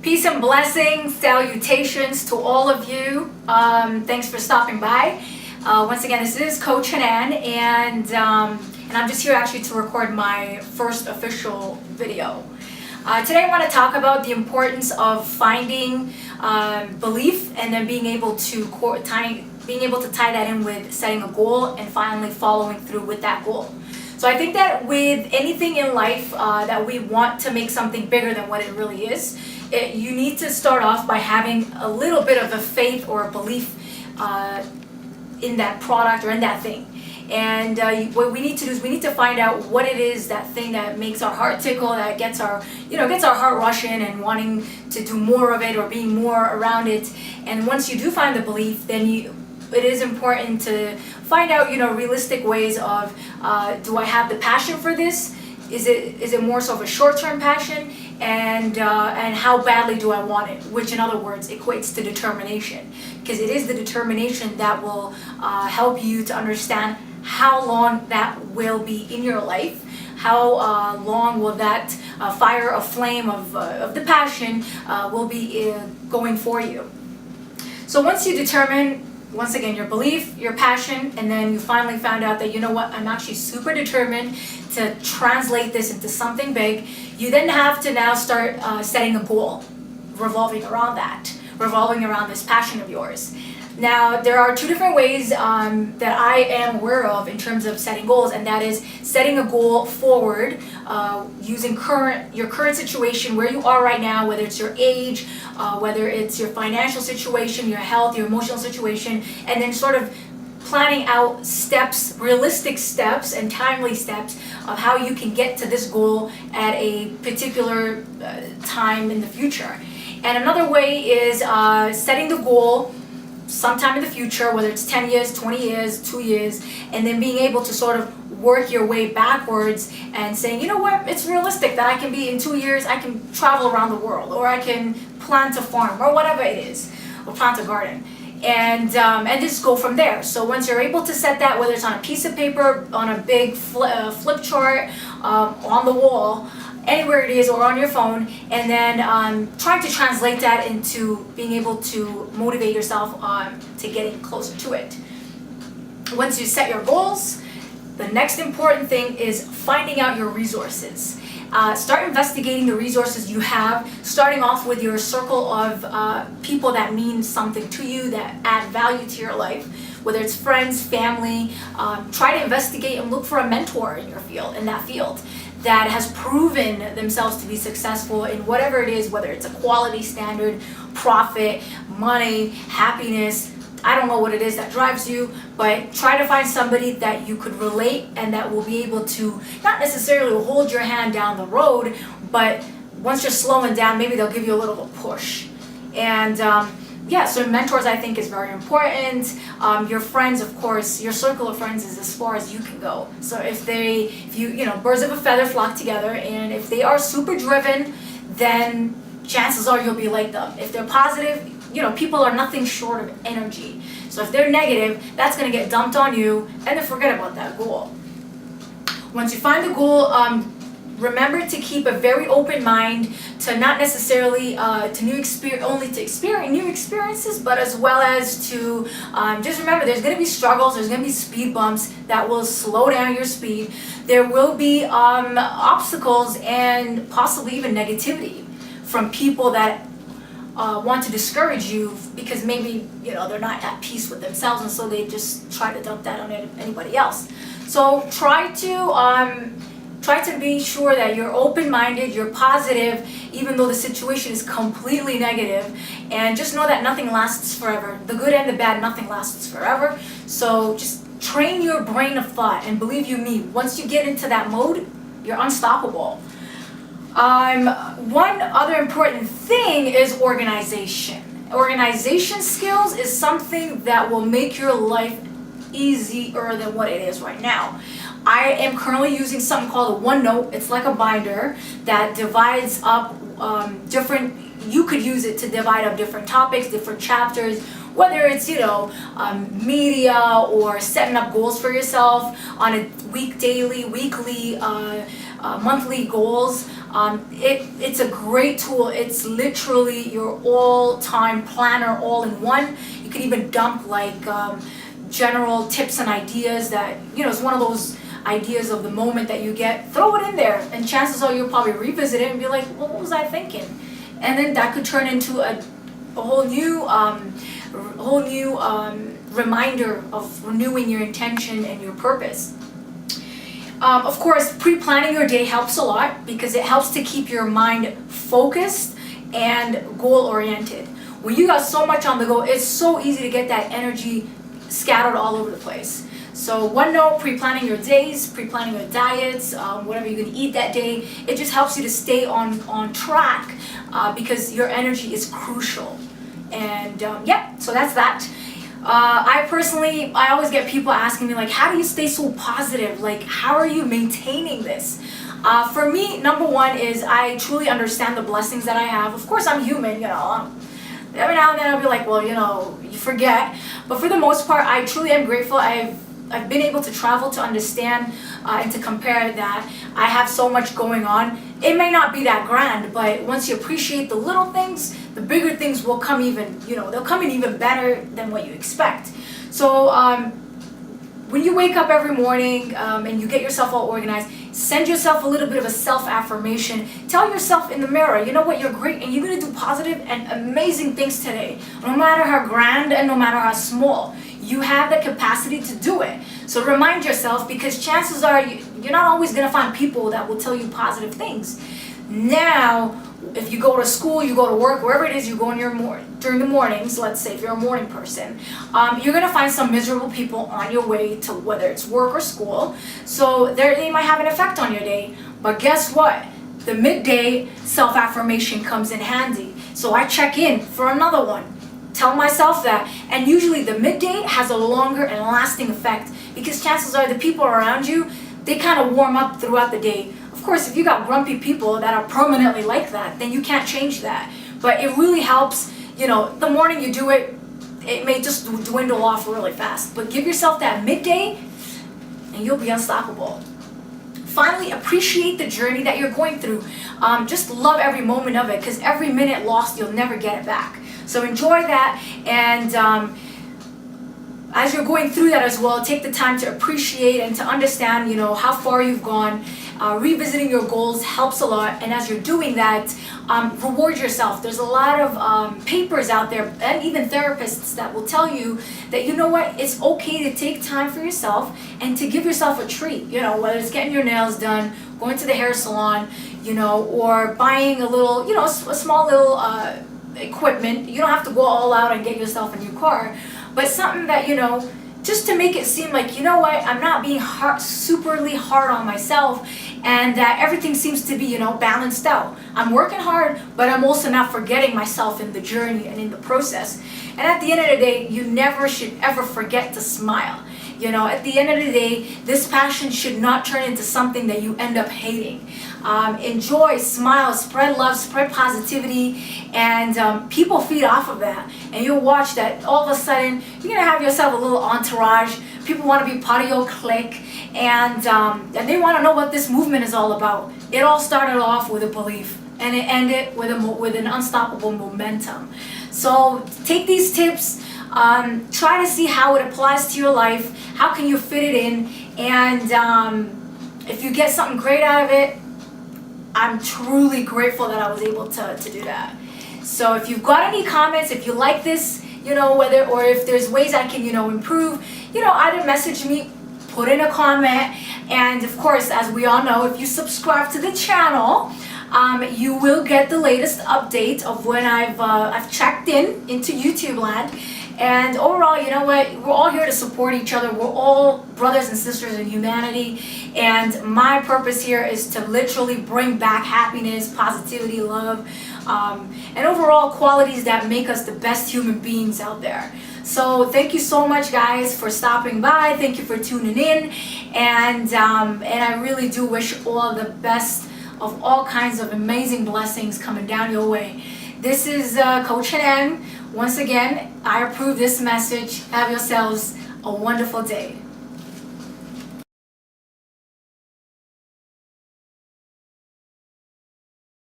Peace and blessings, salutations to all of you. Thanks for stopping by. Once again, this is Coach Hanan, and I'm just here actually to record my first official video. Today I want to talk about the importance of finding belief and then being able to tie that in with setting a goal and finally following through with that goal. So I think that with anything in life that we want to make something bigger than what it really is, you need to start off by having a little bit of a faith or a belief in that product or in that thing. And what we need to do is we need to find out what it is, that thing that makes our heart tickle, that gets our heart rushing and wanting to do more of it or being more around it. And once you do find the belief, then it is important to find out, realistic ways of, do I have the passion for this? Is it more so of a short-term passion? And how badly do I want it? Which, in other words, equates to determination, because it is the determination that will help you to understand how long that will be in your life. How long will that fire, a flame of the passion will be going for you? So once you determine, once again, your belief, your passion, and then you finally found out that, I'm actually super determined to translate this into something big, you then have to now start setting a goal revolving around this passion of yours. Now, there are two different ways that I am aware of in terms of setting goals, and that is setting a goal forward using your current situation, where you are right now, whether it's your age, whether it's your financial situation, your health, your emotional situation, and then sort of planning out steps, realistic steps and timely steps of how you can get to this goal at a particular time in the future. And another way is setting the goal sometime in the future, whether it's 10 years, 20 years, 2 years, and then being able to sort of work your way backwards and saying, it's realistic that I can be in 2 years, I can travel around the world, or I can plant a farm, or whatever it is, or plant a garden. And just go from there. So once you're able to set that, whether it's on a piece of paper, on a big flip chart, on the wall, anywhere it is, or on your phone, and then trying to translate that into being able to motivate yourself to getting closer to it. Once you set your goals, the next important thing is finding out your resources. Start investigating the resources you have, starting off with your circle of people that mean something to you, that add value to your life, whether it's friends, family. Try to investigate and look for a mentor in that field that has proven themselves to be successful in whatever it is, whether it's a quality standard, profit, money, happiness. I don't know what it is that drives you, but try to find somebody that you could relate and that will be able to not necessarily hold your hand down the road, but once you're slowing down, maybe they'll give you a little push. And so mentors, I think, is very important. Your friends, of course, your circle of friends is as far as you can go. So if birds of a feather flock together, and if they are super driven, then chances are you'll be like them. If they're positive, people are nothing short of energy. So if they're negative, that's going to get dumped on you, and then forget about that goal. Once you find the goal, remember to keep a very open mind to not necessarily to new experiences, but as well as to just remember there's going to be struggles, there's going to be speed bumps that will slow down your speed. There will be obstacles and possibly even negativity from people that want to discourage you because maybe they're not at peace with themselves, and so they just try to dump that on anybody else. So try to be sure that you're open-minded, you're positive, even though the situation is completely negative, and just know that nothing lasts forever. The good and the bad, nothing lasts forever. So just train your brain of thought, and believe you me, once you get into that mode, you're unstoppable. One other important thing is organization. Organization skills is something that will make your life easier than what it is right now. I am currently using something called a OneNote. It's like a binder that divides up you could use it to divide up different topics, different chapters, whether it's, media or setting up goals for yourself on a daily, weekly, monthly goals. It's a great tool. It's literally your all-time planner all in one. You can even dump like general tips and ideas that, it's one of those ideas of the moment that you get. Throw it in there, and chances are you'll probably revisit it and be like, well, what was I thinking? And then that could turn into a whole new reminder of renewing your intention and your purpose. Of course, pre-planning your day helps a lot because it helps to keep your mind focused and goal-oriented. When you got so much on the go, it's so easy to get that energy scattered all over the place. So one note, pre-planning your days, pre-planning your diets, whatever you're going to eat that day, it just helps you to stay on track because your energy is crucial. And so that's that. I always get people asking me like, how do you stay so positive? Like, how are you maintaining this? For me, number one is I truly understand the blessings that I have. Of course, I'm human, every now and then I'll be like, well, you forget. But for the most part, I truly am grateful. I've been able to travel to understand and to compare that I have so much going on. It may not be that grand, but once you appreciate the little things, the bigger things will come they'll come in even better than what you expect. So when you wake up every morning and you get yourself all organized, send yourself a little bit of a self-affirmation. Tell yourself in the mirror, you know what, you're great and you're going to do positive and amazing things today. No matter how grand and no matter how small. You have the capacity to do it. So remind yourself, because chances are you're not always going to find people that will tell you positive things. Now, if you go to school, you go to work, wherever it is you go during the mornings, let's say if you're a morning person, you're going to find some miserable people on your way to whether it's work or school. So they might have an effect on your day. But guess what? The midday self-affirmation comes in handy. So I check in for another one. Tell myself that, and usually the midday has a longer and lasting effect because chances are the people around you, they kind of warm up throughout the day. Of course, if you got grumpy people that are permanently like that, then you can't change that. But it really helps, the morning you do it, it may just dwindle off really fast. But give yourself that midday and you'll be unstoppable. Finally, appreciate the journey that you're going through. Just love every moment of it because every minute lost, you'll never get it back. So enjoy that, and as you're going through that as well, take the time to appreciate and to understand, how far you've gone. Revisiting your goals helps a lot, and as you're doing that, reward yourself. There's a lot of papers out there, and even therapists that will tell you that, it's okay to take time for yourself and to give yourself a treat, whether it's getting your nails done, going to the hair salon, or buying a little, a small little equipment. You don't have to go all out and get yourself a new car, but something that just to make it seem like I'm not being superly hard on myself, and that everything seems to be balanced out. I'm working hard, but I'm also not forgetting myself in the journey and in the process. And at the end of the day, you never should ever forget to smile. At the end of the day, this passion should not turn into something that you end up hating. Enjoy, smile, spread love, spread positivity, and people feed off of that. And you'll watch that all of a sudden, you're going to have yourself a little entourage. People want to be part of your clique, and they want to know what this movement is all about. It all started off with a belief, and it ended with an unstoppable momentum. So take these tips. Try to see how it applies to your life. How can you fit it in? And if you get something great out of it, I'm truly grateful that I was able to do that. So if you've got any comments, if you like this, or if there's ways I can, improve, either message me, put in a comment, and of course, as we all know, if you subscribe to the channel, you will get the latest update of when I've checked into YouTube land. And overall, we're all here to support each other. We're all brothers and sisters in humanity. And my purpose here is to literally bring back happiness, positivity, love, and overall qualities that make us the best human beings out there. So thank you so much, guys, for stopping by. Thank you for tuning in. And I really do wish all the best of all kinds of amazing blessings coming down your way. This is Coach Hanan. Once again, I approve this message. Have yourselves a wonderful day.